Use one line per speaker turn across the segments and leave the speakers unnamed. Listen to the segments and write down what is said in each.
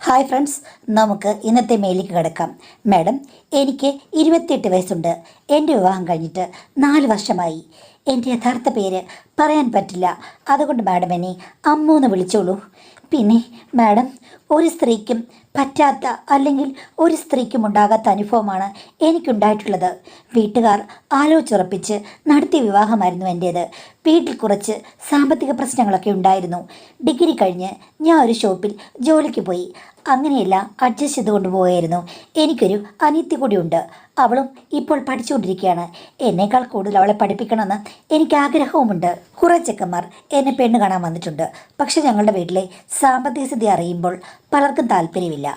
Hi friends, നമുക്ക് ഇന്നത്തെ മെയിലേക്ക് കിടക്കാം. മാഡം, എനിക്ക് 28 വയസ്സുണ്ട്. എൻ്റെ വിവാഹം കഴിഞ്ഞിട്ട് 4 വർഷമായി. എൻ്റെ യഥാർത്ഥ പേര് പറയാൻ പറ്റില്ല. അതുകൊണ്ട് മാഡം എന്നെ അമ്മു എന്ന് വിളിച്ചോളൂ. പിന്നെ മാഡം, ഒരു സ്ത്രീക്കും പറ്റാത്ത അല്ലെങ്കിൽ ഒരു സ്ത്രീക്കും ഉണ്ടാകാത്ത അനുഭവമാണ് എനിക്കുണ്ടായിട്ടുള്ളത്. വീട്ടുകാർ ആലോചിച്ചുറപ്പിച്ച് നടത്തിയ വിവാഹമായിരുന്നു എൻ്റേത്. വീട്ടിൽ കുറച്ച് സാമ്പത്തിക പ്രശ്നങ്ങളൊക്കെ ഉണ്ടായിരുന്നു. ഡിഗ്രി കഴിഞ്ഞ് ഞാൻ ഒരു ഷോപ്പിൽ ജോലിക്ക് പോയി. അങ്ങനെയെല്ലാം അഡ്ജസ്റ്റ് ചെയ്ത് കൊണ്ടുപോയായിരുന്നു. എനിക്കൊരു അനിയത്തി കൂടിയുണ്ട്. അവളും ഇപ്പോൾ പഠിച്ചുകൊണ്ടിരിക്കുകയാണ്. എന്നേക്കാൾ കൂടുതൽ അവളെ പഠിപ്പിക്കണമെന്ന് എനിക്ക് ആഗ്രഹവുമുണ്ട്. കുറേ ചെക്കന്മാർ എന്നെ പെണ്ണ് കാണാൻ വന്നിട്ടുണ്ട്. പക്ഷെ ഞങ്ങളുടെ വീട്ടിലെ സാമ്പത്തിക സ്ഥിതി അറിയുമ്പോൾ പലർക്കും താല്പര്യമില്ല.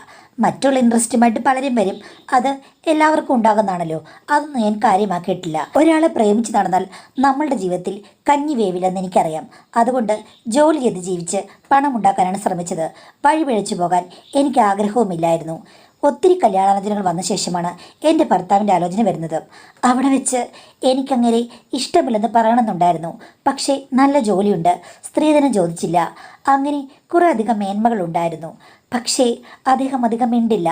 മറ്റുള്ള ഇൻട്രസ്റ്റുമായിട്ട് പലരും വരും. അത് എല്ലാവർക്കും ഉണ്ടാകുന്നതാണല്ലോ. അതൊന്നും ഞാൻ കാര്യമാക്കിയിട്ടില്ല. ഒരാളെ പ്രേമിച്ച് നടന്നാൽ നമ്മളുടെ ജീവിതത്തിൽ കഞ്ഞി വേവില്ലെന്ന് എനിക്കറിയാം. അതുകൊണ്ട് ജോലി ചെയ്ത് ജീവിച്ച് പണം ഉണ്ടാക്കാനാണ് ശ്രമിച്ചത്. വഴിപിഴച്ചു പോകാൻ എനിക്ക് ആഗ്രഹവുമില്ലായിരുന്നു. ഒത്തിരി കല്യാണാലോചനകൾ വന്ന ശേഷമാണ് എൻ്റെ ഭർത്താവിൻ്റെ ആലോചന വരുന്നത്. അവിടെ വെച്ച് എനിക്കങ്ങനെ ഇഷ്ടമില്ലെന്ന് പറയണമെന്നുണ്ടായിരുന്നു. പക്ഷേ നല്ല ജോലിയുണ്ട്, സ്ത്രീധനം ചോദിച്ചില്ല, അങ്ങനെ കുറേ അധികം മേന്മകളുണ്ടായിരുന്നു. പക്ഷേ അദ്ദേഹം അധികം മിണ്ടില്ല.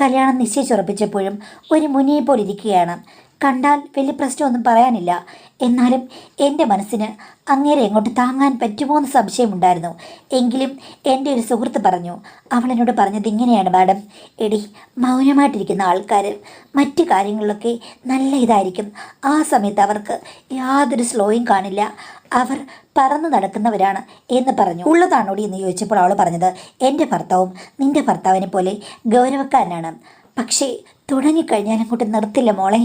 കല്യാണം നിശ്ചയിച്ചുറപ്പിച്ചപ്പോഴും ഒരു മുനിയെ പോലെ ഇരിക്കുകയാണ്. കണ്ടാൽ വലിയ പ്രശ്നമൊന്നും പറയാനില്ല. എന്നാലും എൻ്റെ മനസ്സിന് അങ്ങേരെ എങ്ങോട്ട് താങ്ങാൻ പറ്റുമോ എന്ന് സംശയമുണ്ടായിരുന്നു. എങ്കിലും എൻ്റെ ഒരു സുഹൃത്ത് പറഞ്ഞു, അവളെന്നോട് പറഞ്ഞത് ഇങ്ങനെയാണ്: മാഡം, എടി, മൗനമായിട്ടിരിക്കുന്ന ആൾക്കാർ മറ്റു കാര്യങ്ങളിലൊക്കെ നല്ല ഇതായിരിക്കും. ആ സമയത്ത് അവർക്ക് യാതൊരു സ്ലോയും കാണില്ല. അവർ പറന്നു നടക്കുന്നവരാണ് എന്ന് പറഞ്ഞു. ഉള്ളതാണോടി എന്ന് ചോദിച്ചപ്പോൾ അവൾ പറഞ്ഞത്, എൻ്റെ ഭർത്താവും നിൻ്റെ ഭർത്താവിനെ പോലെ ഗൗരവക്കാരനാണ്. പക്ഷേ തുടങ്ങിക്കഴിഞ്ഞാൽ അങ്ങോട്ട് നിർത്തില്ല മോളെ.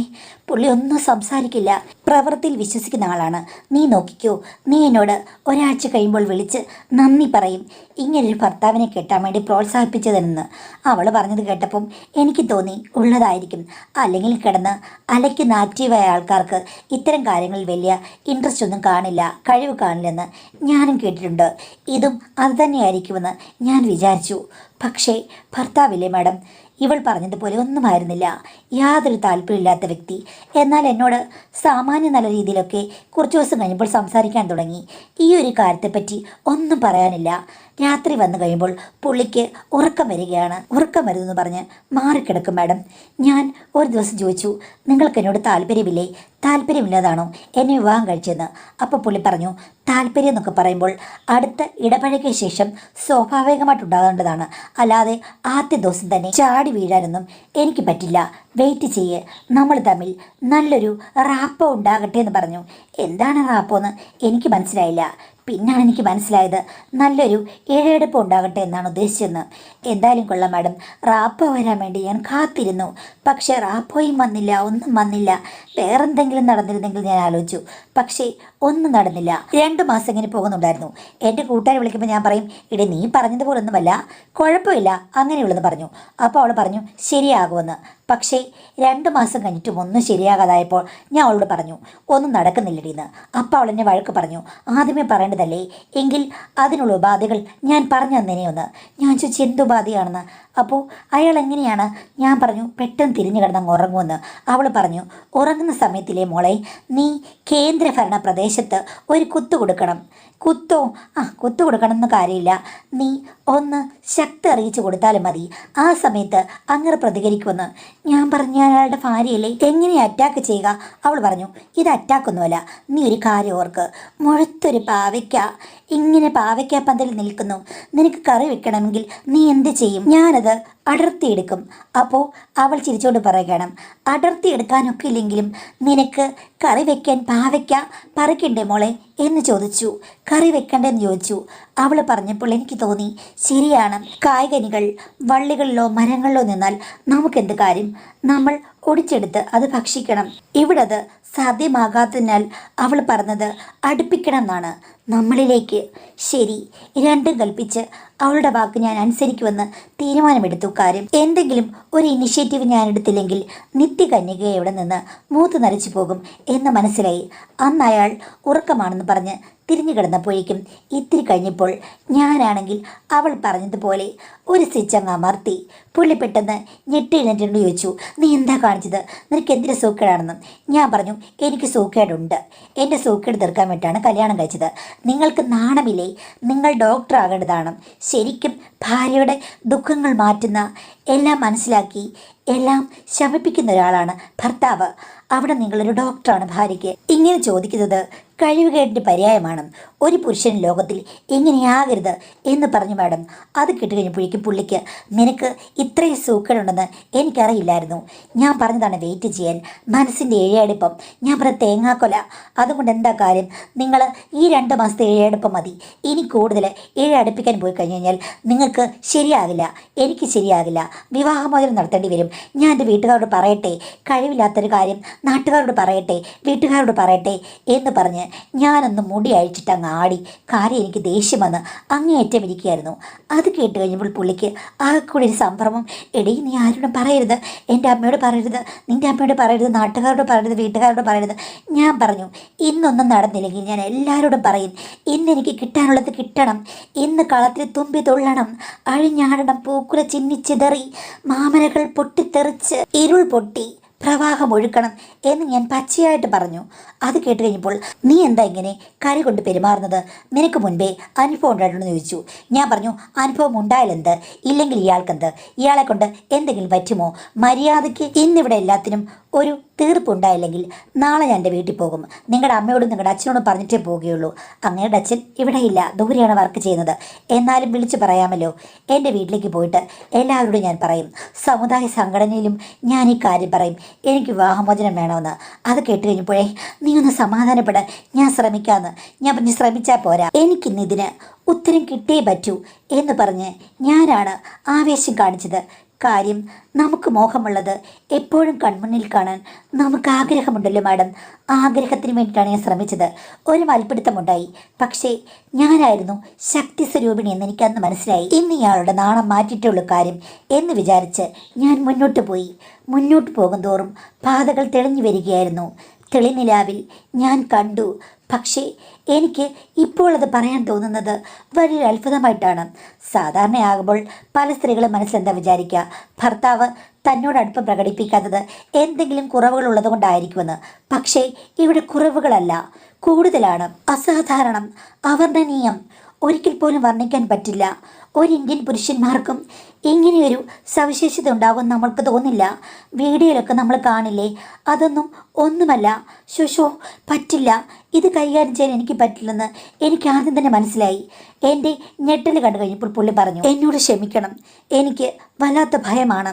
പുള്ളി ഒന്നും സംസാരിക്കില്ല. പ്രവൃത്തിയിൽ വിശ്വസിക്കുന്ന ആളാണ്. നീ നോക്കിക്കോ. നീ എന്നോട് ഒരാഴ്ച കഴിയുമ്പോൾ വിളിച്ച് നന്ദി പറയും, ഇങ്ങനൊരു ഭർത്താവിനെ കെട്ടാൻ വേണ്ടി പ്രോത്സാഹിപ്പിച്ചതെന്ന്. അവൾ പറഞ്ഞത് കേട്ടപ്പം എനിക്ക് തോന്നി ഉള്ളതായിരിക്കും. അല്ലെങ്കിൽ കിടന്ന് അലയ്ക്കുന്ന ആക്റ്റീവായ ആൾക്കാർക്ക് ഇത്തരം കാര്യങ്ങളിൽ വലിയ ഇൻട്രസ്റ്റ് ഒന്നും കാണില്ല, കഴിവ് കാണില്ലെന്ന് ഞാനും കേട്ടിട്ടുണ്ട്. ഇതും അതുതന്നെയായിരിക്കുമെന്ന് ഞാൻ വിചാരിച്ചു. പക്ഷേ ഭർത്താവില്ലേ മാഡം, ഇവൾ പറഞ്ഞതുപോലെ ഒന്നുമായിരുന്നില്ല. യാതൊരു താല്പര്യമില്ലാത്ത വ്യക്തി. എന്നാൽ എന്നോട് സാമാന്യ നല്ല രീതിയിലൊക്കെ കുറച്ച് ദിവസം കഴിഞ്ഞപ്പോൾ സംസാരിക്കാൻ തുടങ്ങി. ഈ ഒരു കാര്യത്തെപ്പറ്റി ഒന്നും പറയാനില്ല. രാത്രി വന്നു കഴിയുമ്പോൾ പുള്ളിക്ക് ഉറക്കം വരികയാണ്. ഉറക്കം വരുന്നെന്ന് പറഞ്ഞ് മാറിക്കിടക്കും മാഡം. ഞാൻ ഒരു ദിവസം ചോദിച്ചു, നിങ്ങൾക്ക് എന്നോട് താല്പര്യമില്ലേ? താല്പര്യമില്ലാതാണോ എന്നെ വിവാഹം കഴിച്ചെന്ന്. അപ്പോൾ പുള്ളി പറഞ്ഞു, താല്പര്യം എന്നൊക്കെ പറയുമ്പോൾ അടുത്ത ഇടപഴകിയ ശേഷം സ്വാഭാവികമായിട്ടുണ്ടാകേണ്ടതാണ്. അല്ലാതെ ആദ്യ ദിവസം തന്നെ ചാടി വീഴാനൊന്നും എനിക്ക് പറ്റില്ല. വെയിറ്റ് ചെയ്യേ, നമ്മൾ തമ്മിൽ നല്ലൊരു റാപ്പോ ഉണ്ടാകട്ടെ എന്ന് പറഞ്ഞു. എന്താണ് റാപ്പോ എന്ന് എനിക്ക് മനസ്സിലായില്ല. പിന്നാണ് എനിക്ക് മനസ്സിലായത് നല്ലൊരു ഇഴയെടുപ്പ് ഉണ്ടാകട്ടെ എന്നാണ് ഉദ്ദേശിച്ചതെന്ന്. എന്തായാലും കൊള്ളാം മാഡം, റാപ്പോ വരാൻ വേണ്ടി ഞാൻ കാത്തിരുന്നു. പക്ഷേ റാപ്പോയും വന്നില്ല, ഒന്നും വന്നില്ല. വേറെന്തെങ്കിലും നടന്നിരുന്നെങ്കിൽ ഞാൻ ആലോചിച്ചു. പക്ഷേ ഒന്നും നടന്നില്ല. 2 മാസം ഇങ്ങനെ പോകുന്നുണ്ടായിരുന്നു. എൻ്റെ കൂട്ടുകാരെ വിളിക്കുമ്പോൾ ഞാൻ പറയും, ഇടേ നീ പറഞ്ഞതുപോലൊന്നുമല്ല, കുഴപ്പമില്ല, അങ്ങനെയുള്ളതെന്ന് പറഞ്ഞു. അപ്പോൾ അവൾ പറഞ്ഞു ശരിയാകുമെന്ന്. പക്ഷേ 2 മാസം കഴിഞ്ഞിട്ടും ഒന്നും ശരിയാകാതായപ്പോൾ ഞാൻ അവളോട് പറഞ്ഞു, ഒന്നും നടക്കുന്നില്ലടിയെന്ന്. അപ്പോൾ അവൾ എന്നെ വഴക്ക് പറഞ്ഞു. ആദ്യമേ പറയേണ്ടതല്ലേ, എങ്കിൽ അതിനുള്ള ഉപാധികൾ ഞാൻ പറഞ്ഞു തന്നേനെയൊന്ന്. ഞാൻ ചോദിച്ചു എന്തുപാധിയാണെന്ന്. അപ്പോൾ അയാൾ എങ്ങനെയാണ്? ഞാൻ പറഞ്ഞു പെട്ടെന്ന് തിരിഞ്ഞു കിടന്നങ്ങ് ഉറങ്ങുമെന്ന്. അവൾ പറഞ്ഞു, ഉറങ്ങുന്ന സമയത്തില്ലേ മോളെ, നീ കേന്ദ്രഭരണ പ്രദേശത്ത് ഒരു കുത്തു കൊടുക്കണം. കുത്തോ? കുത്തു കൊടുക്കണമെന്ന് കാര്യമില്ല. നീ ഒന്ന് ശക്തി അറിയിച്ചു കൊടുത്താലും മതി. ആ സമയത്ത് അങ്ങനെ പ്രതികരിക്കുമെന്ന്. ഞാൻ പറഞ്ഞു, ഞാൻ അയാളുടെ ഭാര്യയല്ലേ, എങ്ങനെ അറ്റാക്ക് ചെയ്യുക? അവൾ പറഞ്ഞു, ഇത് അറ്റാക്കൊന്നുമല്ല. നീ ഒരു കാര്യം ഓർക്ക്, മുഴുത്തൊരു പാവയ്ക്ക ഇങ്ങനെ പാവയ്ക്ക പന്തൽ നിൽക്കുന്നു. നിനക്ക് കറി വെക്കണമെങ്കിൽ നീ എന്ത് ചെയ്യും? ഞാനത് അടർത്തിയെടുക്കും. അപ്പോൾ അവൾ ചിരിച്ചോണ്ട് പറയുകയാണ്, അടർത്തിയെടുക്കാനൊക്കെ ഇല്ലെങ്കിലും നിനക്ക് കറി വെക്കാൻ പാവയ്ക്ക പറിക്കണ്ടേ മോളെ എന്ന് ചോദിച്ചു. കറി വെക്കണ്ടെന്ന് ചോദിച്ചു. അവൾ പറഞ്ഞപ്പോൾ എനിക്ക് തോന്നി ശരിയാണ്. കായ്കനികൾ വള്ളികളിലോ മരങ്ങളിലോ നിന്നാൽ നമുക്കെന്ത് കാര്യം? നമ്മൾ ഒടിച്ചെടുത്ത് അത് ഭക്ഷിക്കണം. ഇവിടെ അത് സാധ്യമാകാത്തതിനാൽ അവൾ പറഞ്ഞത് അടുപ്പിക്കണം എന്നാണ് നമ്മളിലേക്ക്. ശരി, രണ്ടും കൽപ്പിച്ച് അവളുടെ വാക്ക് ഞാൻ അനുസരിക്കുമെന്ന് തീരുമാനമെടുത്തു. കാര്യം എന്തെങ്കിലും ഒരു ഇനിഷ്യേറ്റീവ് ഞാൻ എടുത്തില്ലെങ്കിൽ നിത്യകന്യകയെ ഇവിടെ നിന്ന് മൂത്ത് നരച്ചു പോകും എന്ന് മനസ്സിലായി. അന്ന് അയാൾ ഉറക്കമാണെന്ന് പറഞ്ഞ് തിരിഞ്ഞു കിടന്നപ്പോഴേക്കും ഇത്തിരി കഴിഞ്ഞപ്പോൾ ഞാനാണെങ്കിൽ അവൾ പറഞ്ഞതുപോലെ ഒരു സ്വിച്ച് അങ്ങ് അമർത്തി. പുള്ളി പെട്ടെന്ന് ഞെട്ടി എഴുന്നേറ്റുകൊണ്ട് ചോദിച്ചു, നീ എന്താ കാണിച്ചത്? നിനക്ക് എന്തിനു സൂക്കേടാണെന്ന്. ഞാൻ പറഞ്ഞു, എനിക്ക് സൂക്കേടുണ്ട്. എൻ്റെ സൂക്കേട് തീർക്കാൻ വേണ്ടിയിട്ടാണ് കല്യാണം കഴിച്ചത്. നിങ്ങൾക്ക് നാണമില്ലേ? നിങ്ങൾ ഡോക്ടർ ആകേണ്ടതാണ്. ശരിക്കും ഭാര്യയുടെ ദുഃഖങ്ങൾ മാറ്റുന്ന, എല്ലാം മനസ്സിലാക്കി എല്ലാം ശമിപ്പിക്കുന്ന ഒരാളാണ് ഭർത്താവ്. അവിടെ നിങ്ങളൊരു ഡോക്ടറാണ് ഭാര്യയ്ക്ക്. ഇങ്ങനെ ചോദിക്കുന്നത് കഴിവുകേടിൻ്റെ പര്യായമാണ്. ഒരു പുരുഷൻ ലോകത്തിൽ ഇങ്ങനെയാകരുത് എന്ന് പറഞ്ഞു മാഡം. അത് കേട്ടുകഴിഞ്ഞപ്പോഴേക്കും പുള്ളിക്ക്, നിനക്ക് ഇത്രയും സൂക്കേടുണ്ടെന്ന് എനിക്കറിയില്ലായിരുന്നു. ഞാൻ പറഞ്ഞതാണ് വെയിറ്റ് ചെയ്യാൻ. മനസ്സിൻ്റെ ഏഴടുപ്പം. ഞാൻ പറഞ്ഞ തേങ്ങാക്കൊല. അതുകൊണ്ട് എന്താ കാര്യം? നിങ്ങൾ ഈ 2 മാസത്തെ ഏഴടുപ്പം മതി. ഇനി കൂടുതൽ അടുപ്പിക്കാൻ പോയി കഴിഞ്ഞു കഴിഞ്ഞാൽ നിങ്ങൾക്ക് ശരിയാകില്ല, എനിക്ക് ശരിയാകില്ല. വിവാഹമോചനം നടത്തേണ്ടി വരും. ഞാൻ എൻ്റെ വീട്ടുകാരോട് പറയട്ടെ, കഴിവില്ലാത്തൊരു കാര്യം നാട്ടുകാരോട് പറയട്ടെ, വീട്ടുകാരോട് പറയട്ടെ എന്ന് പറഞ്ഞ് ഞാനൊന്ന് മുടി അഴിച്ചിട്ട് അങ്ങ് ആടി. കാര്യം എനിക്ക് ദേഷ്യം വന്ന് അങ്ങേയറ്റം ഇരിക്കുകയായിരുന്നു. അത് കേട്ട് കഴിഞ്ഞപ്പോൾ പുള്ളിക്ക് ആകെക്കൂടി ഒരു സംഭ്രമം. എടീ, നീ ആരോടും പറയരുത്, എൻ്റെ അമ്മയോട് പറയരുത്, നിൻ്റെ അമ്മയോട് പറയരുത്, നാട്ടുകാരോട് പറയരുത്, വീട്ടുകാരോട് പറയരുത്. ഞാൻ പറഞ്ഞു, ഇന്നൊന്നും നടന്നില്ലെങ്കിൽ ഞാൻ എല്ലാവരോടും പറയും. ഇന്നെനിക്ക് കിട്ടാനുള്ളത് കിട്ടണം. ഇന്ന് കളത്തിൽ തുമ്പി തുള്ളണം, അഴിഞ്ഞാടണം, പൂക്കുല ചിന്നിച്ചിതറി, മാമലകൾ പൊട്ടിത്തെറിച്ച് ഇരുൾ പൊട്ടി പ്രവാഹം ഒഴുക്കണം എന്ന് ഞാൻ പച്ചയായിട്ട് പറഞ്ഞു. അത് കേട്ട് കഴിഞ്ഞപ്പോൾ, നീ എന്താ ഇങ്ങനെ കരി കൊണ്ട് പെരുമാറുന്നത്? നിനക്ക് മുൻപേ അനുഭവം ഉണ്ടായിട്ടുണ്ടെന്ന് ചോദിച്ചു. ഞാൻ പറഞ്ഞു, അനുഭവം ഉണ്ടായാലെന്ത്, ഇല്ലെങ്കിൽ ഇയാൾക്കെന്ത്? ഇയാളെ കൊണ്ട് എന്തെങ്കിലും പറ്റുമോ? മര്യാദയ്ക്ക് ഇന്നിവിടെ എല്ലാത്തിനും ഒരു തീർപ്പുണ്ടായില്ലെങ്കിൽ നാളെ ഞാൻ എൻ്റെ വീട്ടിൽ പോകും. നിങ്ങളുടെ അമ്മയോടും നിങ്ങളുടെ അച്ഛനോടും പറഞ്ഞിട്ടേ പോവുകയുള്ളൂ. അങ്ങയുടെ അച്ഛൻ ഇവിടെ ഇല്ല, ദൂരെയാണ് വർക്ക് ചെയ്യുന്നത്. എന്നാലും വിളിച്ചു പറയാമല്ലോ. എൻ്റെ വീട്ടിലേക്ക് പോയിട്ട് എല്ലാവരോടും ഞാൻ പറയും. സമുദായ സംഘടനയിലും ഞാൻ ഈ കാര്യം പറയും. എനിക്ക് വിവാഹമോചനം വേണമെന്ന്. അത് കേട്ട് കഴിഞ്ഞപ്പോഴേ, നീ ഒന്ന് സമാധാനപ്പെടാൻ ഞാൻ ശ്രമിക്കാമെന്ന്. ഞാൻ പറഞ്ഞ് ശ്രമിച്ചാൽ പോരാ, എനിക്കിന്ന് ഇതിന് ഉത്തരം കിട്ടിയേ പറ്റൂ എന്ന് പറഞ്ഞ് ഞാനാണ് ആവേശം കാണിച്ചത്. കാര്യം, നമുക്ക് മോഹമുള്ളത് എപ്പോഴും കൺമുന്നിൽ കാണാൻ നമുക്ക് ആഗ്രഹമുണ്ടല്ലോ മാഡം. ആഗ്രഹത്തിന് വേണ്ടിയിട്ടാണ് ഞാൻ ശ്രമിച്ചത്. ഒരു മൽപ്പിടുത്തമുണ്ടായി. പക്ഷേ ഞാനായിരുന്നു ശക്തി സ്വരൂപിണി എന്ന് എനിക്കന്ന് മനസ്സിലായി. ഇന്ന് ഇയാളുടെ നാണം മാറ്റിയിട്ടുള്ള കാര്യം എന്ന് വിചാരിച്ച് ഞാൻ മുന്നോട്ട് പോയി. മുന്നോട്ട് പോകും തോറും പാതകൾ തെളിഞ്ഞു വരികയായിരുന്നു. തെളിനിലാവിൽ ഞാൻ കണ്ടു. പക്ഷേ എനിക്ക് ഇപ്പോൾ അത് പറയാൻ തോന്നുന്നത് വലിയൊരു അത്ഭുതമായിട്ടാണ്. സാധാരണയാകുമ്പോൾ പല സ്ത്രീകളും മനസ്സിലെന്താ വിചാരിക്കുക, ഭർത്താവ് തന്നോട് അടുപ്പം പ്രകടിപ്പിക്കാത്തത് എന്തെങ്കിലും കുറവുകളുള്ളത് കൊണ്ടായിരിക്കുമെന്ന്. പക്ഷേ ഇവിടെ കുറവുകളല്ല, കൂടുതലാണ്. അസാധാരണം, അവർണ്ണനീയം, ഒരിക്കൽ പോലും വർണ്ണിക്കാൻ പറ്റില്ല. ഒരു ഇന്ത്യൻ പുരുഷന്മാർക്കും ഇങ്ങനെയൊരു സവിശേഷത ഉണ്ടാകും നമ്മൾക്ക് തോന്നില്ല. വീഡിയോയിലൊക്കെ നമ്മൾ കാണില്ലേ, അതൊന്നും ഒന്നുമല്ല. ശോശോ, പറ്റില്ല, ഇത് കൈകാര്യം ചെയ്യാൻ എനിക്ക് പറ്റില്ലെന്ന് എനിക്ക് ആദ്യം തന്നെ മനസ്സിലായി. എൻ്റെ ഞെട്ടൽ കണ്ടു കഴിഞ്ഞപ്പോൾ പുള്ളി പറഞ്ഞു, എന്നോട് ക്ഷമിക്കണം, എനിക്ക് വല്ലാത്ത ഭയമാണ്.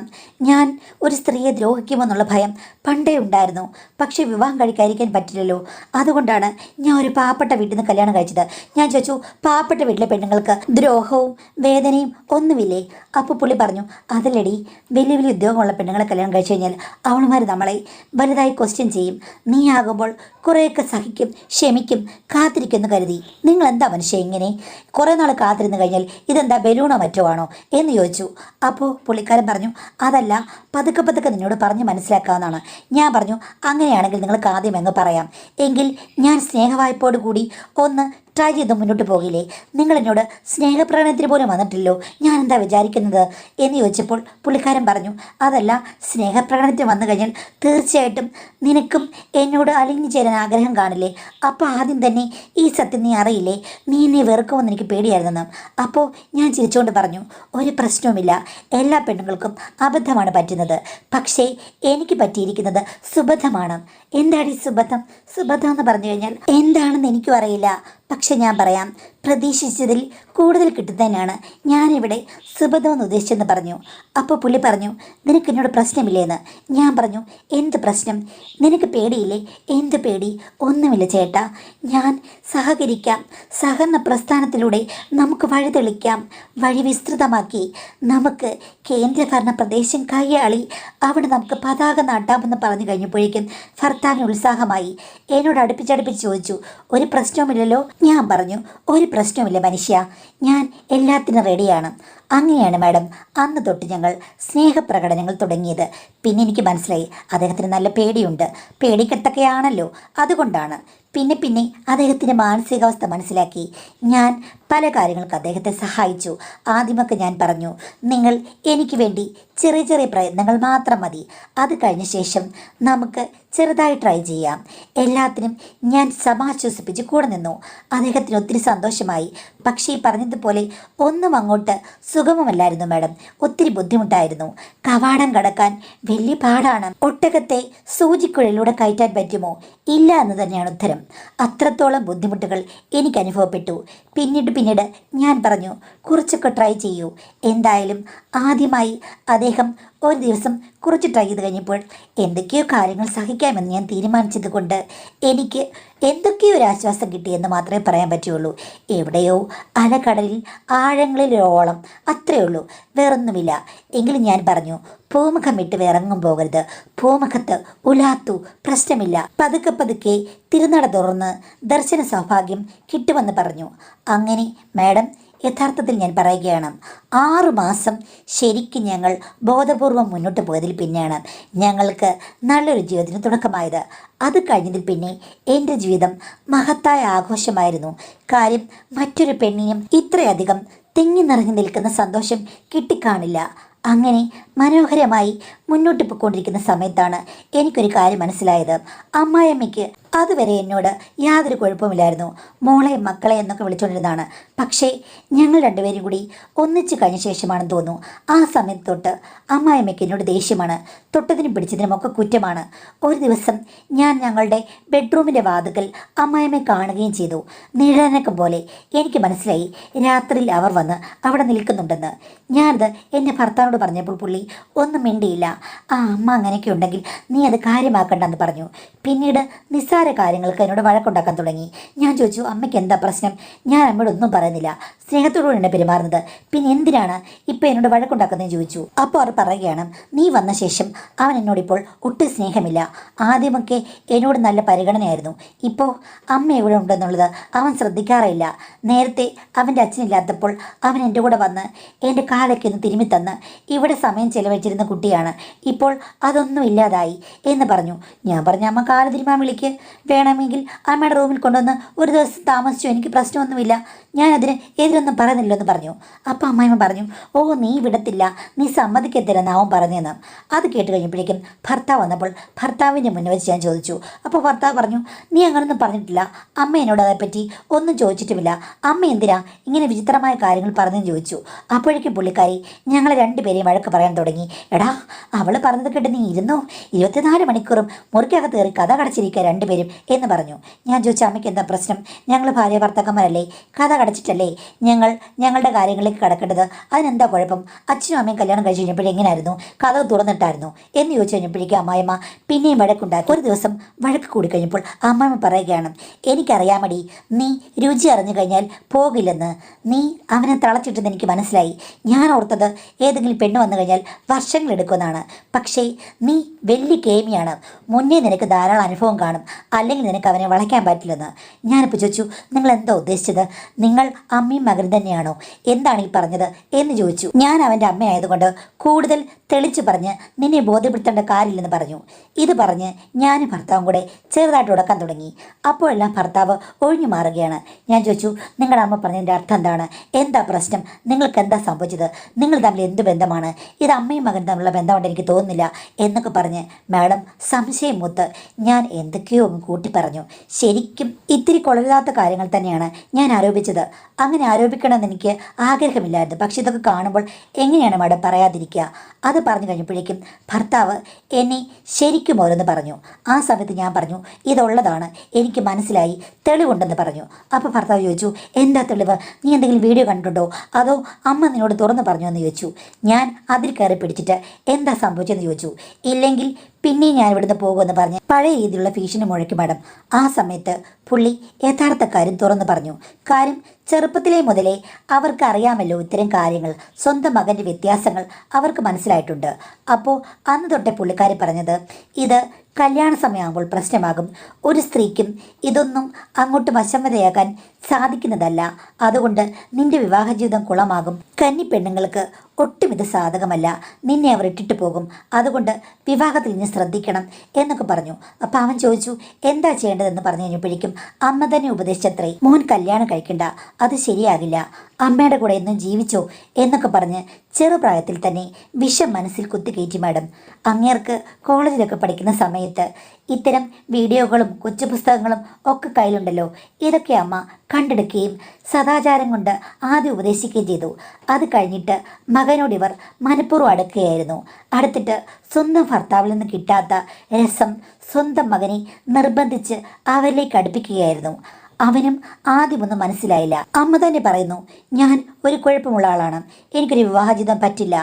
ഞാൻ ഒരു സ്ത്രീയെ ദ്രോഹിക്കുമെന്നുള്ള ഭയം പണ്ടേ ഉണ്ടായിരുന്നു. പക്ഷേ വിവാഹം കഴിക്കാതിരിക്കാൻ പറ്റില്ലല്ലോ. അതുകൊണ്ടാണ് ഞാൻ ഒരു പാവപ്പെട്ട വീട്ടിൽ നിന്ന് കല്യാണം കഴിച്ചത്. ഞാൻ ചോദിച്ചു, പാവപ്പെട്ട വീട്ടിലെ പെണ്ണുങ്ങൾക്ക് ദ്രോഹവും വേദനയും ഒന്നുമില്ലേ? അപ്പോൾ പുള്ളി പറഞ്ഞു, അതിലടി, വലിയ വലിയ ഉദ്യോഗമുള്ള പെണ്ണുങ്ങളെ കല്യാണം കഴിച്ചു കഴിഞ്ഞാൽ അവളുമാർ നമ്മളെ വലുതായി ക്വസ്റ്റ്യൻ ചെയ്യും. നീ ആകുമ്പോൾ കുറേയൊക്കെ സഹിക്കും, ക്ഷമിക്കും, കാത്തിരിക്കുമെന്ന് കരുതി. നിങ്ങൾ എന്താ മനുഷ്യ ഇങ്ങനെ കുറേ നാൾ കാത്തിരുന്ന് കഴിഞ്ഞാൽ ഇതെന്താ ബലൂണോ മറ്റോ ആണോ എന്ന് ചോദിച്ചു. അപ്പോൾ പുള്ളിക്കാരൻ പറഞ്ഞു, അതല്ല, പതുക്കെ പതുക്കെ നിന്നോട് പറഞ്ഞ് മനസ്സിലാക്കാവുന്നതാണ്. ഞാൻ പറഞ്ഞു, അങ്ങനെയാണെങ്കിൽ നിങ്ങൾക്ക് ആദ്യം അങ്ങ് പറയാം. എങ്കിൽ ഞാൻ സ്നേഹവായ്പോട് കൂടി ഒന്ന് ട്രൈ ചെയ്ത് മുന്നോട്ട് പോകില്ലേ? നിങ്ങൾ എന്നോട് സ്നേഹപ്രകടനത്തിന് പോലും വന്നിട്ടില്ലോ, ഞാൻ എന്താ വിചാരിക്കുന്നത് എന്ന് ചോദിച്ചപ്പോൾ പുള്ളിക്കാരൻ പറഞ്ഞു, അതല്ല, സ്നേഹപ്രകടനത്തിന് വന്നു കഴിഞ്ഞാൽ തീർച്ചയായിട്ടും നിനക്കും എന്നോട് അലിഞ്ഞു ചേരാൻ ആഗ്രഹം കാണില്ലേ? അപ്പോൾ ആദ്യം തന്നെ ഈ സത്യം നീ അറിയില്ലേ? നീ എന്നെ വെറുക്കുമെന്ന് എനിക്ക് പേടിയായിരുന്നെന്ന്. അപ്പോൾ ഞാൻ ചിരിച്ചുകൊണ്ട് പറഞ്ഞു, ഒരു പ്രശ്നവുമില്ല, എല്ലാ പെണ്ണുങ്ങൾക്കും അബദ്ധമാണ് പറ്റുന്നത്. പക്ഷേ എനിക്ക് പറ്റിയിരിക്കുന്നത് സുബദ്ധമാണ്. എന്താണ് ഈ സുബദ്ധം? സുബദ്ധം എന്ന് പറഞ്ഞു കഴിഞ്ഞാൽ എന്താണെന്ന് എനിക്കും അറിയില്ല. പക്ഷെ ഞാൻ പറയാം, പ്രതീക്ഷിച്ചതിൽ കൂടുതൽ കിട്ടുന്നതിനാണ് ഞാനിവിടെ സുബദ്ധമെന്ന് ഉദ്ദേശിച്ചെന്ന് പറഞ്ഞു. അപ്പോൾ പുള്ളി പറഞ്ഞു, നിനക്ക് എന്നോട് പ്രശ്നമില്ലേന്ന്. ഞാൻ പറഞ്ഞു, എന്ത് പ്രശ്നം? നിനക്ക് പേടിയില്ലേ? എന്ത് പേടി? ഒന്നുമില്ല ചേട്ടാ, ഞാൻ സഹകരിക്കാം. സഹകരണ പ്രസ്ഥാനത്തിലൂടെ നമുക്ക് വഴി തെളിക്കാം, വഴി വിസ്തൃതമാക്കി നമുക്ക് കേന്ദ്രഭരണ പ്രദേശം കൈയാളി അവിടെ നമുക്ക് പതാക നാട്ടാമെന്ന് പറഞ്ഞു കഴിഞ്ഞപ്പോഴേക്കും ഭർത്താവിന് ഉത്സാഹമായി. എന്നോട് അടുപ്പിച്ചടുപ്പിച്ച് ചോദിച്ചു, ഒരു പ്രശ്നവുമില്ലല്ലോ? ഞാൻ പറഞ്ഞു, ഒരു പ്രശ്നവുമില്ല മനുഷ്യ, ഞാൻ എല്ലാത്തിനും റെഡിയാണ്. അങ്ങനെയാണ് മാഡം അന്ന് തൊട്ട് ഞങ്ങൾ സ്നേഹപ്രകടനങ്ങൾ തുടങ്ങിയത്. പിന്നെ എനിക്ക് മനസ്സിലായി അദ്ദേഹത്തിന് നല്ല പേടിയുണ്ട്. പേടിക്കെട്ടൊക്കെയാണല്ലോ, അതുകൊണ്ടാണ്. പിന്നെ പിന്നെ അദ്ദേഹത്തിൻ്റെ മാനസികാവസ്ഥ മനസ്സിലാക്കി ഞാൻ പല കാര്യങ്ങൾക്ക് അദ്ദേഹത്തെ സഹായിച്ചു. ആദ്യമൊക്കെ ഞാൻ പറഞ്ഞു, നിങ്ങൾ എനിക്ക് വേണ്ടി ചെറിയ ചെറിയ പ്രയത്നങ്ങൾ മാത്രം മതി, അത് കഴിഞ്ഞ ശേഷം നമുക്ക് ചെറുതായി ട്രൈ ചെയ്യാം. എല്ലാത്തിനും ഞാൻ സമാശ്വസിപ്പിച്ച് കൂടെ നിന്നു. അദ്ദേഹത്തിന് ഒത്തിരി സന്തോഷമായി. പക്ഷേ ഈ പറഞ്ഞതുപോലെ ഒന്നും അങ്ങോട്ട് സുഗമമല്ലായിരുന്നു മാഡം. ഒത്തിരി ബുദ്ധിമുട്ടായിരുന്നു. കവാടം കടക്കാൻ വലിയ പാടാണ്. ഒട്ടകത്തെ സൂചിക്കുഴലിലൂടെ കയറ്റാൻ പറ്റുമോ? ഇല്ല എന്ന് തന്നെയാണ് ഉത്തരം. അത്രത്തോളം ബുദ്ധിമുട്ടുകൾ എനിക്ക് അനുഭവപ്പെട്ടു. പിന്നീട് ഞാൻ പറഞ്ഞു, കുറച്ചൊക്കെ ട്രൈ ചെയ്യൂ. എന്തായാലും ആദ്യമായി അദ്ദേഹം ഒരു ദിവസം കുറച്ച് ട്രൈ ചെയ്ത് കഴിഞ്ഞപ്പോൾ എന്തൊക്കെയോ കാര്യങ്ങൾ സഹിക്കാമെന്ന് ഞാൻ തീരുമാനിച്ചത് കൊണ്ട് എനിക്ക് എന്തൊക്കെയോ ഒരു ആശ്വാസം കിട്ടിയെന്ന് മാത്രമേ പറയാൻ പറ്റുള്ളൂ. എവിടെയോ അലകടലിൽ ആഴങ്ങളിലോളം, അത്രയേ ഉള്ളൂ, വേറൊന്നുമില്ല. എങ്കിലും ഞാൻ പറഞ്ഞു, പൂമുഖം വിട്ട് ഇറങ്ങും പോകരുത്. പൂമുഖത്ത് ഉലാത്തു, പ്രശ്നമില്ല. പതുക്കെ പതുക്കെ തിരുനട തുറന്ന് ദർശന സൗഭാഗ്യം കിട്ടുമെന്ന് പറഞ്ഞു. അങ്ങനെ മാഡം, യഥാർത്ഥത്തിൽ ഞാൻ പറയുകയാണ്, 6 മാസം ശരിക്കും ഞങ്ങൾ ബോധപൂർവം മുന്നോട്ട് പോയതിൽ പിന്നെയാണ് ഞങ്ങൾക്ക് നല്ലൊരു ജീവിതത്തിന് തുടക്കമായത്. അത് കഴിഞ്ഞതിൽ പിന്നെ എൻ്റെ ജീവിതം മഹത്തായ ആഘോഷമായിരുന്നു. കാര്യം, മറ്റൊരു പെണ്ണിനും ഇത്രയധികം തിങ്ങി നിറഞ്ഞു നിൽക്കുന്ന സന്തോഷം കിട്ടിക്കാണില്ല. അങ്ങനെ മനോഹരമായി മുന്നോട്ട് പോയിക്കൊണ്ടിരിക്കുന്ന സമയത്താണ് എനിക്കൊരു കാര്യം മനസ്സിലായത്. അമ്മായിയമ്മയ്ക്ക് അതുവരെ എന്നോട് യാതൊരു കുഴപ്പമില്ലായിരുന്നു. മോളെ, മക്കളെ എന്നൊക്കെ വിളിച്ചുകൊണ്ടിരുന്നതാണ്. പക്ഷേ ഞങ്ങൾ രണ്ടുപേരും കൂടി ഒന്നിച്ച് കഴിഞ്ഞ ശേഷമാണെന്ന് തോന്നുന്നു, ആ സമയത്ത് തൊട്ട് അമ്മായിയമ്മയ്ക്ക് എന്നോട് ദേഷ്യമാണ്. തൊട്ടതിനും പിടിച്ചതിനും ഒക്കെ കുറ്റമാണ്. ഒരു ദിവസം ഞാൻ ഞങ്ങളുടെ ബെഡ്റൂമിൻ്റെ വാതിക്കൽ അമ്മായിയമ്മയെ കാണുകയും ചെയ്തു. നിഴലനക്കം പോലെ എനിക്ക് മനസ്സിലായി രാത്രിയിൽ അവർ വന്ന് അവിടെ നിൽക്കുന്നുണ്ടെന്ന്. ഞാനത് എൻ്റെ ഭർത്താവിനോട് പറഞ്ഞപ്പോൾ പുള്ളി ഒന്നും മിണ്ടിയില്ല. ആ അമ്മ അങ്ങനെയൊക്കെ ഉണ്ടെങ്കിൽ നീ അത് കാര്യമാക്കണ്ടെന്ന് പറഞ്ഞു. പിന്നീട് നിസ്സാര കാര്യങ്ങൾക്ക് എന്നോട് വഴക്കുണ്ടാക്കാൻ തുടങ്ങി. ഞാൻ ചോദിച്ചു, അമ്മയ്ക്ക് എന്താ പ്രശ്നം? ഞാൻ അമ്മയോട് ഒന്നും പറയുന്നില്ല, സ്നേഹത്തോടുകൂടിയാണ് പെരുമാറുന്നത്, പിന്നെ എന്തിനാണ് ഇപ്പം എന്നോട് വഴക്കുണ്ടാക്കുന്നതെന്ന് ചോദിച്ചു. അപ്പോൾ അവർ പറയുകയാണ്, നീ വന്ന ശേഷം അവൻ എന്നോടിപ്പോൾ ഒട്ടും സ്നേഹമില്ല. ആദ്യമൊക്കെ എന്നോട് നല്ല പരിഗണനയായിരുന്നു. ഇപ്പോൾ അമ്മ എവിടെ ഉണ്ടെന്നുള്ളത് അവൻ ശ്രദ്ധിക്കാറില്ല. നേരത്തെ അവൻ്റെ അച്ഛനില്ലാത്തപ്പോൾ അവൻ എൻ്റെ കൂടെ വന്ന് എൻ്റെ കാലൊക്കെ ഒന്ന് തിരുമ്മി തന്ന് ഇവിടെ സമയം ചെലവഴിച്ചിരുന്ന കുട്ടിയാണ്. ഇപ്പോൾ അതൊന്നും ഇല്ലാതായി എന്ന് പറഞ്ഞു. ഞാൻ പറഞ്ഞു, അമ്മ കാല് തിരുമാൻ വിളിക്ക്, വേണമെങ്കിൽ അമ്മയുടെ റൂമിൽ കൊണ്ടുവന്ന് ഒരു ദിവസം താമസിച്ചു, എനിക്ക് പ്രശ്നമൊന്നുമില്ല, ഞാനതിന് എതിരൊന്നും പറയുന്നില്ലെന്ന് പറഞ്ഞു. അപ്പോൾ അമ്മായിമ്മ പറഞ്ഞു, ഓ നീ വിടത്തില്ല, നീ സമ്മതിക്കത്തില്ലെന്ന് അവൻ പറഞ്ഞതെന്ന്. അത് കേട്ട് കഴിഞ്ഞപ്പോഴേക്കും ഭർത്താവ് വന്നപ്പോൾ ഭർത്താവിൻ്റെ മുന്നിൽ വെച്ച് ഞാൻ ചോദിച്ചു. അപ്പോൾ ഭർത്താവ് പറഞ്ഞു, നീ അങ്ങനൊന്നും പറഞ്ഞിട്ടില്ല, അമ്മ എന്നോട് അതേപ്പറ്റി ഒന്നും ചോദിച്ചിട്ടുമില്ല, അമ്മ എന്തിനാ ഇങ്ങനെ വിചിത്രമായ കാര്യങ്ങൾ പറഞ്ഞെന്ന് ചോദിച്ചു. അപ്പോഴേക്കും പുള്ളിക്കാരി ഞങ്ങളെ രണ്ടുപേരെയും വഴക്ക് പറയാൻ തുടങ്ങി. എടാ, അവൾ പറഞ്ഞത് കേട്ട് നീ ഇരുന്നോ? 24 മണിക്കൂറും മുറിക്കകത്ത് കയറി കഥ കടച്ചിരിക്കുക രണ്ടുപേരും എന്ന് പറഞ്ഞു. ഞാൻ ചോദിച്ചു, അമ്മയ്ക്ക് എന്താ പ്രശ്നം? ഞങ്ങൾ ഭാര്യ ഭർത്താക്കന്മാരല്ലേ, കഥ കടച്ചിട്ടല്ലേ ഞങ്ങളുടെ കാര്യങ്ങളിലേക്ക് കടക്കേണ്ടത്, അതിനെന്താ കുഴപ്പം? അച്ഛനും അമ്മയും കല്യാണം കഴിച്ച് കഴിഞ്ഞപ്പോഴെങ്ങനെയായിരുന്നു? കഥ തുറന്നിട്ടായിരുന്നു എന്ന് ചോദിച്ചു കഴിഞ്ഞപ്പോഴേക്കും അമ്മായിമ്മ പിന്നെയും വഴക്കുണ്ടാക്കി. ഒരു ദിവസം വഴക്ക് കൂടി കഴിഞ്ഞപ്പോൾ അമ്മായിമ്മ പറയുകയാണ്, എനിക്കറിയാമടി, നീ രുചി അറിഞ്ഞു കഴിഞ്ഞാൽ പോകില്ലെന്ന്. നീ അവനെ തളച്ചിട്ടെന്ന് എനിക്ക് മനസ്സിലായി. ഞാൻ ഓർത്തത് ഏതെങ്കിലും പെണ്ണ് വന്നു കഴിഞ്ഞാൽ വർഷങ്ങളെടുക്കുമെന്നാണ്. പക്ഷേ നീ വലിയ കേമിയാണ്. മുന്നേ നിനക്ക് ധാരാളം അനുഭവം കാണും, അല്ലെങ്കിൽ നിനക്ക് അവനെ വളയ്ക്കാൻ പറ്റില്ലെന്ന്. ഞാനിപ്പോൾ ചോദിച്ചു, നിങ്ങൾ എന്താ ഉദ്ദേശിച്ചത്? നിങ്ങൾ അമ്മയും മകനും തന്നെയാണോ? എന്താണ് ഈ പറഞ്ഞത് എന്ന് ചോദിച്ചു. ഞാൻ അവൻ്റെ അമ്മയായതുകൊണ്ട് കൂടുതൽ തെളിച്ചു പറഞ്ഞ് നിന്നെ ബോധ്യപ്പെടുത്തേണ്ട കാര്യമില്ലെന്ന് പറഞ്ഞു. ഇത് പറഞ്ഞ് ഞാനും ഭർത്താവും കൂടെ ചെറുതായിട്ട് ഉടക്കാൻ തുടങ്ങി. അപ്പോഴെല്ലാം ഭർത്താവ് ഒഴിഞ്ഞു മാറുകയാണ്. ഞാൻ ചോദിച്ചു, നിങ്ങളുടെ അമ്മ പറഞ്ഞതിൻ്റെ അർത്ഥം എന്താണ്? എന്താ പ്രശ്നം? നിങ്ങൾക്ക് എന്താ സംഭവിച്ചത്? നിങ്ങൾ തമ്മിൽ എന്ത് ബന്ധമാണ്? ഇത് അമ്മയും മകനും തമ്മിലുള്ള ബന്ധമുണ്ട് എനിക്ക് തോന്നുന്നില്ല എന്നൊക്കെ പറഞ്ഞ് മാഡം സംശയം മൂത്ത് ഞാൻ എന്തൊക്കെയോ കൂട്ടി പറഞ്ഞു. ശരിക്കും ഇത്തിരി കൊള്ളരുതാത്ത കാര്യങ്ങൾ തന്നെയാണ് ഞാൻ ആരോപിച്ചത്. അങ്ങനെ ആരോപിക്കണമെന്ന് എനിക്ക് ആഗ്രഹമില്ലായിരുന്നു. പക്ഷെ ഇതൊക്കെ കാണുമ്പോൾ എങ്ങനെയാണ് മാഡം പറയാതിരിക്കുക? അത് പറഞ്ഞു കഴിഞ്ഞപ്പോഴേക്കും ഭർത്താവ് എന്നെ ശരിക്കും ഓരോന്ന് പറഞ്ഞു. ആ സമയത്ത് ഞാൻ പറഞ്ഞു, ഇതുള്ളതാണ്, എനിക്ക് മനസ്സിലായി, തെളിവുണ്ടെന്ന് പറഞ്ഞു. അപ്പോൾ ഭർത്താവ് ചോദിച്ചു, എന്താ തെളിവ്? നീ എന്തെങ്കിലും വീഡിയോ കണ്ടിട്ടുണ്ടോ, അതോ അമ്മ നിന്നോട് തുറന്ന് പറഞ്ഞോ എന്ന് ചോദിച്ചു. ഞാൻ അതിൽ കയറി പിടിച്ചിട്ട് എന്താ സംഭവിച്ചെന്ന് ചോദിച്ചു. ഇല്ലെങ്കിൽ പിന്നെയും ഞാൻ ഇവിടുന്ന് പോകുമെന്ന് പറഞ്ഞ് പഴയ രീതിയിലുള്ള ഭീഷണി മുഴക്കി മാഡം. ആ സമയത്ത് പുള്ളി യഥാർത്ഥ കാര്യം തുറന്നു പറഞ്ഞു. കാര്യം ചെറുപ്പത്തിലേ മുതലേ അവർക്ക് അറിയാമല്ലോ ഇത്തരം കാര്യങ്ങൾ, സ്വന്തം മകൻ്റെ വ്യത്യാസങ്ങൾ അവർക്ക് മനസ്സിലായിട്ടുണ്ട്. അപ്പോൾ അന്ന് തൊട്ടേ പുള്ളിക്കാരി പറഞ്ഞത്, ഇത് കല്യാണ സമയമാകുമ്പോൾ പ്രശ്നമാകും. ഒരു സ്ത്രീക്കും ഇതൊന്നും അങ്ങോട്ട് വശംവദയാക്കാൻ സാധിക്കുന്നതല്ല. അതുകൊണ്ട് നിന്റെ വിവാഹ ജീവിതം കുളമാകും. കന്നി പെണ്ണുങ്ങൾക്ക് ഒട്ടും ഇത് സാധകമല്ല. നിന്നെ അവർ ഇട്ടിട്ട് പോകും. അതുകൊണ്ട് വിവാഹത്തിൽ നിന്ന് ശ്രദ്ധിക്കണം എന്നൊക്കെ പറഞ്ഞു. അപ്പം അവൻ ചോദിച്ചു എന്താ ചെയ്യേണ്ടതെന്ന് പറഞ്ഞു കഴിഞ്ഞപ്പോഴേക്കും അമ്മ തന്നെ ഉപദേശിച്ചത്രേ, മോൻ കല്യാണം കഴിക്കണ്ട, അത് ശരിയാകില്ല, അമ്മയുടെ കൂടെ എന്നും ജീവിച്ചോ എന്നൊക്കെ പറഞ്ഞ് ചെറുപ്രായത്തിൽ തന്നെ വിഷം മനസ്സിൽ കുത്തിക്കയറ്റി. മാഡം, അങ്ങേർക്ക് കോളേജിലൊക്കെ പഠിക്കുന്ന സമയത്ത് ഇത്തരം വീഡിയോകളും കൊച്ചു പുസ്തകങ്ങളും ഒക്കെ കയ്യിലുണ്ടല്ലോ. ഇതൊക്കെ അമ്മ കണ്ടെടുക്കുകയും സദാചാരം കൊണ്ട് ആദ്യം ഉപദേശിക്കുകയും ചെയ്തു. അത് കഴിഞ്ഞിട്ട് മകനോട് ഇവർ മനഃപൂർവ്വം അടുക്കുകയായിരുന്നു. അടുത്തിട്ട് സ്വന്തം ഭർത്താവിൽ നിന്ന് കിട്ടാത്ത രസം സ്വന്തം മകനെ നിർബന്ധിച്ച് അവരിലേക്ക് അടുപ്പിക്കുകയായിരുന്നു. അവനും ആദ്യമൊന്നും മനസ്സിലായില്ല. അമ്മ തന്നെ പറയുന്നു, ഞാൻ ഒരു കുഴപ്പമുള്ള ആളാണ്, എനിക്കൊരു വിവാഹ ജീവിതം പറ്റില്ല,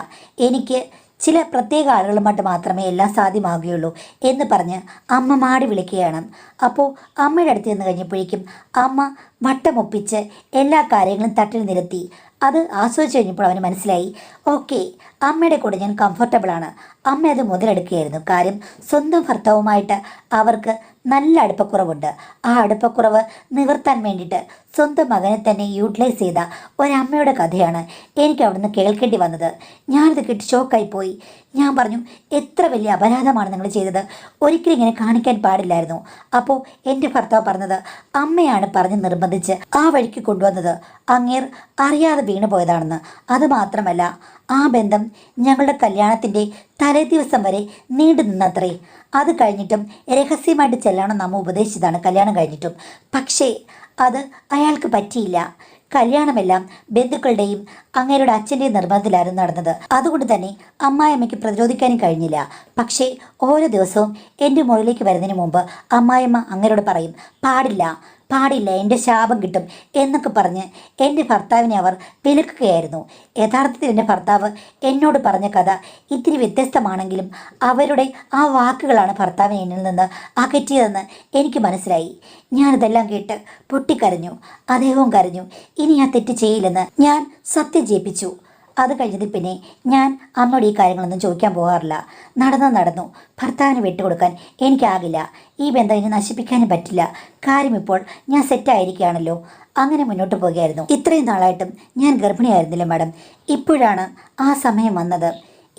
എനിക്ക് ചില പ്രത്യേക ആളുകളുമായിട്ട് മാത്രമേ എല്ലാം സാധ്യമാകുകയുള്ളൂ എന്ന് പറഞ്ഞ് അമ്മ മാടി വിളിക്കുകയാണ്. അപ്പോൾ അമ്മയുടെ അടുത്ത് ചെന്ന് കഴിഞ്ഞപ്പോഴേക്കും അമ്മ വട്ടമൊപ്പിച്ച് എല്ലാ കാര്യങ്ങളും തട്ടിൽ നിരത്തി. അത് ആസ്വദിച്ച് കഴിഞ്ഞപ്പോൾ അവന് മനസ്സിലായി, ഓക്കെ, അമ്മയുടെ കൂടെ ഞാൻ കംഫർട്ടബിളാണ്. അമ്മ അത് മുതലെടുക്കുകയായിരുന്നു. കാര്യം സ്വന്തം ഭർത്താവുമായിട്ട് അവർക്ക് നല്ല അടുപ്പക്കുറവുണ്ട്. ആ അടുപ്പക്കുറവ് നിവർത്താൻ വേണ്ടിയിട്ട് സ്വന്തം മകനെ തന്നെ യൂട്ടിലൈസ് ചെയ്ത ഒരമ്മയുടെ കഥയാണ് എനിക്ക് അവിടുന്ന് കേൾക്കേണ്ടി വന്നത്. ഞാനത് കേട്ട് ഷോക്കായിപ്പോയി. ഞാൻ പറഞ്ഞു, എത്ര വലിയ അപരാധമാണ് നിങ്ങൾ ചെയ്തത്, ഒരിക്കലും ഇങ്ങനെ കാണിക്കാൻ പാടില്ലായിരുന്നു. അപ്പോൾ എൻ്റെ ഭർത്താവ് പറഞ്ഞത് അമ്മയാണ് പറഞ്ഞ് നിർബന്ധിച്ച് ആ വഴിക്ക് കൊണ്ടുവന്നത്. അങ്ങേർ അറിയാതെ വീണു പോയതാണെന്ന്. അതുമാത്രമല്ല, ആ ബന്ധം ഞങ്ങളുടെ കല്യാണത്തിൻ്റെ തലേ ദിവസം വരെ നീണ്ടു നിന്നത്രേ. അത് കഴിഞ്ഞിട്ടും രഹസ്യമായിട്ട് ചെല്ലണം നമ്മ ഉപദേശിച്ചതാണ് കല്യാണം കഴിഞ്ഞിട്ടും. പക്ഷേ അത് അയാൾക്ക് പറ്റിയില്ല. കല്യാണമെല്ലാം ബന്ധുക്കളുടെയും അങ്ങേരുടെ അച്ഛൻ്റെയും നിർബന്ധത്തിലായിരുന്നു നടന്നത്. അതുകൊണ്ട് തന്നെ അമ്മായിയമ്മയ്ക്ക് പ്രതിരോധിക്കാനും കഴിഞ്ഞില്ല. പക്ഷേ ഓരോ ദിവസവും എൻ്റെ മുറിയിലേക്ക് വരുന്നതിന് മുമ്പ് അമ്മായിയമ്മ അങ്ങേരോട് പറയും, പാടില്ല പാടില്ല, എൻ്റെ ശാപം കിട്ടും എന്നൊക്കെ പറഞ്ഞ് എൻ്റെ ഭർത്താവിനെ അവർ വിലക്കുകയായിരുന്നു. യഥാർത്ഥത്തിൽ എൻ്റെ ഭർത്താവ് എന്നോട് പറഞ്ഞ കഥ ഇത്തിരി വ്യത്യസ്തമാണെങ്കിലും അവരുടെ ആ വാക്കുകളാണ് ഭർത്താവിനെ എന്നിൽ നിന്ന് അകറ്റിയതെന്ന് എനിക്ക് മനസ്സിലായി. ഞാനിതെല്ലാം കേട്ട് പൊട്ടിക്കരഞ്ഞു. അദ്ദേഹവും കരഞ്ഞു. ഇനി ഞാൻ തെറ്റ് ചെയ്യില്ലെന്ന് ഞാൻ സത്യം ജയിപ്പിച്ചു. അത് കഴിഞ്ഞതിൽ പിന്നെ ഞാൻ അമ്മയോട് ഈ കാര്യങ്ങളൊന്നും ചോദിക്കാൻ പോകാറില്ല. നടന്നു ഭർത്താവിന് വിട്ടുകൊടുക്കാൻ എനിക്കാകില്ല. ഈ ബന്ധം ഇനി നശിപ്പിക്കാനും പറ്റില്ല. കാര്യം ഇപ്പോൾ ഞാൻ സെറ്റായിരിക്കുകയാണല്ലോ. അങ്ങനെ മുന്നോട്ട് പോകുകയായിരുന്നു. ഇത്രയും നാളായിട്ടും ഞാൻ ഗർഭിണിയായിരുന്നില്ല മാഡം. ഇപ്പോഴാണ് ആ സമയം വന്നത്.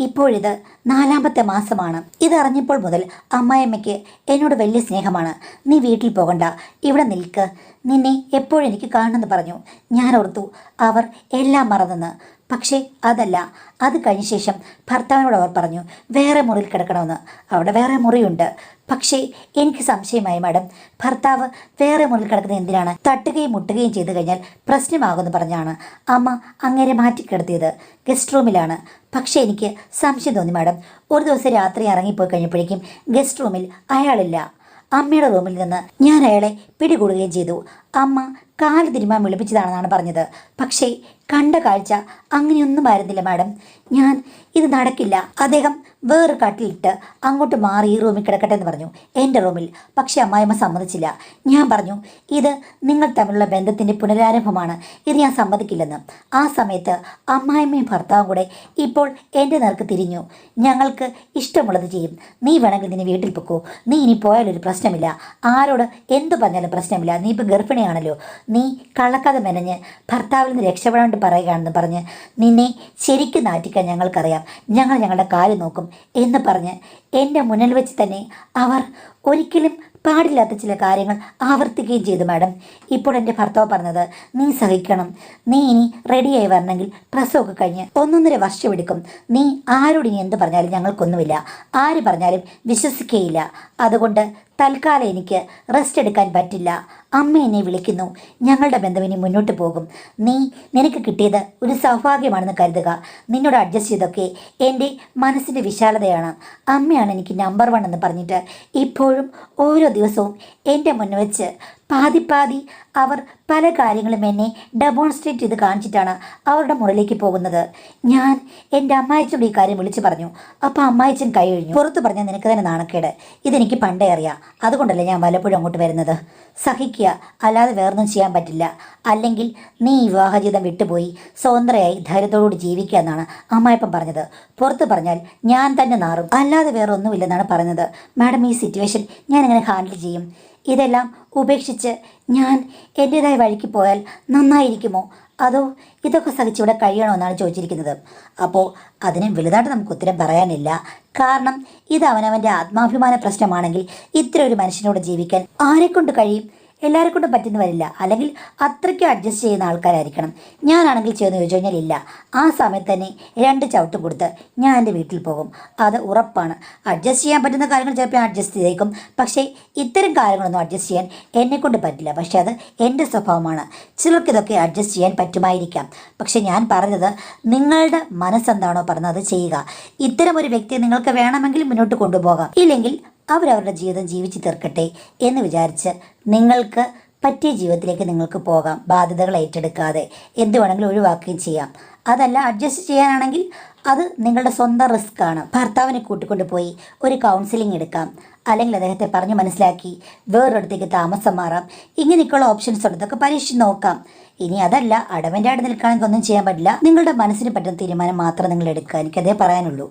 ഇപ്പോഴിത് 4ാമത്തെ മാസമാണ്. ഇതറിഞ്ഞപ്പോൾ മുതൽ അമ്മായിയമ്മയ്ക്ക് എന്നോട് വലിയ സ്നേഹമാണ്. നീ വീട്ടിൽ പോകണ്ട, ഇവിടെ നിൽക്ക്, നിന്നെ എപ്പോഴും എനിക്ക് കാണണമെന്ന് പറഞ്ഞു. ഞാൻ ഓർത്തു അവർ എല്ലാം മറന്നെന്ന്. പക്ഷേ അതല്ല. അത് കഴിഞ്ഞ ശേഷം ഭർത്താവിനോട് അവർ പറഞ്ഞു വേറെ മുറിയിൽ കിടക്കണമെന്ന്. അവിടെ വേറെ മുറിയുണ്ട്. പക്ഷേ എനിക്ക് സംശയമായി മാഡം, ഭർത്താവ് വേറെ മുറിയിൽ കിടക്കുന്നത് എന്തിനാണ്? തട്ടുകയും മുട്ടുകയും ചെയ്തു കഴിഞ്ഞാൽ പ്രശ്നമാകുമെന്ന് പറഞ്ഞാണ് അമ്മ അങ്ങേരെ മാറ്റിക്കിടത്തിയത്. ഗസ്റ്റ് റൂമിലാണ്. പക്ഷേ എനിക്ക് സംശയം തോന്നി മാഡം. ഒരു ദിവസം രാത്രി ഇറങ്ങിപ്പോയി കഴിഞ്ഞപ്പോഴേക്കും ഗസ്റ്റ് റൂമിൽ അയാളില്ല. അമ്മയുടെ റൂമിൽ നിന്ന് ഞാൻ അയാളെ പിടികൂടുകയും ചെയ്തു. അമ്മ കാല് തിരുമാൻ വിളിപ്പിച്ചതാണെന്നാണ് പറഞ്ഞത്. പക്ഷേ കണ്ട കാഴ്ച അങ്ങനെയൊന്നും ആയിരുന്നില്ല മാഡം. ഞാൻ ഇത് നടക്കില്ല, അദ്ദേഹം വേറെ കട്ടിലിട്ട് അങ്ങോട്ട് മാറി ഈ റൂമിൽ കിടക്കട്ടെ എന്ന് പറഞ്ഞു, എൻ്റെ റൂമിൽ. പക്ഷേ അമ്മായിമ്മ സമ്മതിച്ചില്ല. ഞാൻ പറഞ്ഞു ഇത് നിങ്ങൾ തമ്മിലുള്ള ബന്ധത്തിൻ്റെ പുനരാരംഭമാണ്, ഇത് ഞാൻ സമ്മതിക്കില്ലെന്ന്. ആ സമയത്ത് അമ്മായിമ്മയും ഭർത്താവും കൂടെ ഇപ്പോൾ എൻ്റെ നേർക്ക് തിരിഞ്ഞു. ഞങ്ങൾക്ക് ഇഷ്ടമുള്ളത് ചെയ്യും, നീ വേണമെങ്കിൽ നിന്നെ വീട്ടിൽ പൊക്കോ, നീ ഇനി പോയാലൊരു പ്രശ്നമില്ല, ആരോട് എന്തു പറഞ്ഞാലും പ്രശ്നമില്ല, നീ ഇപ്പോൾ ഗർഭിണിയാണല്ലോ, നീ കള്ളക്കഥ മെനഞ്ഞ് ഭർത്താവിൽ നിന്ന് രക്ഷപ്പെടാണ്ട് പറയുകയാണെന്ന് പറഞ്ഞ് നിന്നെ ശരിക്കും നാറ്റിക്കാൻ ഞങ്ങൾക്കറിയാം, ഞങ്ങൾ ഞങ്ങളുടെ കാര്യം നോക്കും എന്ന് പറഞ്ഞ് എൻ്റെ മുന്നിൽ വെച്ച് തന്നെ അവർ ഒരിക്കലും പാടില്ലാത്ത ചില കാര്യങ്ങൾ ആവർത്തിക്കുകയും ചെയ്തു മാഡം. ഇപ്പോൾ എൻ്റെ ഭർത്താവ് പറഞ്ഞത് നീ സഹിക്കണം, നീ ഇനി റെഡിയായി വരണമെങ്കിൽ പ്രസവമൊക്കെ കഴിഞ്ഞ് 1.5 വർഷം എടുക്കും, നീ ആരോട് ഇനി എന്ത് പറഞ്ഞാലും ഞങ്ങൾക്കൊന്നുമില്ല, ആര് പറഞ്ഞാലും വിശ്വസിക്കുകയില്ല, അതുകൊണ്ട് തൽക്കാലം എനിക്ക് റെസ്റ്റ് എടുക്കാൻ പറ്റില്ല, അമ്മ എന്നെ വിളിക്കുന്നു, ഞങ്ങളുടെ ബന്ധം ഇനി മുന്നോട്ട് പോകും, നീ നിനക്ക് കിട്ടിയത് ഒരു സൗഭാഗ്യമാണെന്ന് കരുതുക, നിന്നോട് അഡ്ജസ്റ്റ് ചെയ്തൊക്കെ എൻ്റെ മനസ്സിൻ്റെ വിശാലതയാണ്, അമ്മയാണ് എനിക്ക് നമ്പർ 1 എന്ന് പറഞ്ഞിട്ട് ഇപ്പോഴും ഓരോ ദിവസവും എൻ്റെ മുന്നിൽ വെച്ച് പാതി പാതി അവർ പല കാര്യങ്ങളും എന്നെ ഡെമോൺസ്ട്രേറ്റ് ചെയ്ത് കാണിച്ചിട്ടാണ് അവരുടെ മുറിയിലേക്ക് പോകുന്നത്. ഞാൻ എൻ്റെ അമ്മായിച്ചനോട് ഈ കാര്യം വിളിച്ചു പറഞ്ഞു. അപ്പോൾ അമ്മായിച്ചൻ കൈ കഴിഞ്ഞു. പുറത്ത് പറഞ്ഞാൽ നിനക്ക് തന്നെ നാണക്കേട്. ഇതെനിക്ക് പണ്ടേ അറിയാം. അതുകൊണ്ടല്ലേ ഞാൻ വല്ലപ്പോഴും അങ്ങോട്ട് വരുന്നത്. സഹിക്കുക, അല്ലാതെ വേറൊന്നും ചെയ്യാൻ പറ്റില്ല. അല്ലെങ്കിൽ നീ ഈ വിവാഹ ജീവിതം വിട്ടുപോയി സ്വതന്ത്രയായി ധൈര്യത്തോടുകൂടി ജീവിക്കുക എന്നാണ് അമ്മായിപ്പം പറഞ്ഞത്. പുറത്ത് പറഞ്ഞാൽ ഞാൻ തന്നെ നാറും, അല്ലാതെ വേറെ ഒന്നുമില്ലെന്നാണ് പറഞ്ഞത്. മാഡം, ഈ സിറ്റുവേഷൻ ഞാൻ എങ്ങനെ ഹാൻഡിൽ ചെയ്യും? ഇതെല്ലാം ഉപേക്ഷിച്ച് ഞാൻ എൻ്റേതായ വഴിക്ക് പോയാൽ നന്നായിരിക്കുമോ, അതോ ഇതൊക്കെ സഹിച്ചിവിടെ കഴിയണോ എന്നാണ് ചോദിച്ചിരിക്കുന്നത്. അപ്പോൾ അതിന് വലുതായിട്ട് നമുക്ക് ഉത്തരം പറയാനില്ല. കാരണം ഇത് അവനവൻ്റെ ആത്മാഭിമാന പ്രശ്നമാണെങ്കിൽ ഇത്ര ഒരു മനുഷ്യനോട് ജീവിക്കാൻ ആരെക്കൊണ്ട് കഴിയും? എല്ലാവരെ കൊണ്ടും പറ്റുന്ന വരില്ല. അല്ലെങ്കിൽ അത്രയ്ക്ക് അഡ്ജസ്റ്റ് ചെയ്യുന്ന ആൾക്കാരായിരിക്കണം. ഞാനാണെങ്കിൽ ചെയ്യുന്ന ചോദിച്ചു കഴിഞ്ഞാൽ ഇല്ല. ആ സമയത്ത് തന്നെ 2 ചവിട്ടും കൊടുത്ത് ഞാൻ എൻ്റെ വീട്ടിൽ പോകും. അത് ഉറപ്പാണ്. അഡ്ജസ്റ്റ് ചെയ്യാൻ പറ്റുന്ന കാര്യങ്ങൾ ചിലപ്പോൾ ഞാൻ അഡ്ജസ്റ്റ് ചെയ്തേക്കും. പക്ഷേ ഇത്തരം കാര്യങ്ങളൊന്നും അഡ്ജസ്റ്റ് ചെയ്യാൻ എന്നെക്കൊണ്ട് പറ്റില്ല. പക്ഷേ അത് എൻ്റെ സ്വഭാവമാണ്. ചിലർക്ക് ഇതൊക്കെ അഡ്ജസ്റ്റ് ചെയ്യാൻ പറ്റുമായിരിക്കാം. പക്ഷേ ഞാൻ പറഞ്ഞത് നിങ്ങളുടെ മനസ്സെന്താണോ പറഞ്ഞത് അത് ചെയ്യുക. ഇത്തരം ഒരു വ്യക്തിയെ നിങ്ങൾക്ക് വേണമെങ്കിൽ മുന്നോട്ട് കൊണ്ടുപോകാം. ഇല്ലെങ്കിൽ അവരവരുടെ ജീവിതം ജീവിച്ചു തീർക്കട്ടെ എന്ന് വിചാരിച്ച് നിങ്ങൾക്ക് പറ്റിയ ജീവിതത്തിലേക്ക് നിങ്ങൾക്ക് പോകാം. ബാധ്യതകൾ ഏറ്റെടുക്കാതെ എന്ത് വേണമെങ്കിലും ഒഴിവാക്കുകയും ചെയ്യാം. അതല്ല, അഡ്ജസ്റ്റ് ചെയ്യാനാണെങ്കിൽ അത് നിങ്ങളുടെ സ്വന്തം റിസ്ക് ആണ്. ഭർത്താവിനെ കൂട്ടിക്കൊണ്ട് പോയി ഒരു കൗൺസിലിംഗ് എടുക്കാം. അല്ലെങ്കിൽ അദ്ദേഹത്തെ പറഞ്ഞ് മനസ്സിലാക്കി വേറൊരിടത്തേക്ക് താമസം മാറാം. ഇങ്ങനെയൊക്കെയുള്ള ഓപ്ഷൻസ് ഉണ്ട്. ഇതൊക്കെ പരീക്ഷിച്ച് നോക്കാം. ഇനി അതല്ല, അടവൻ്റായിട്ട് നിൽക്കുകയാണെങ്കിൽ ഒന്നും ചെയ്യാൻ പറ്റില്ല. നിങ്ങളുടെ മനസ്സിന് പറ്റുന്ന തീരുമാനം മാത്രം നിങ്ങൾ എടുക്കുക. എനിക്കതേ പറയാനുള്ളൂ.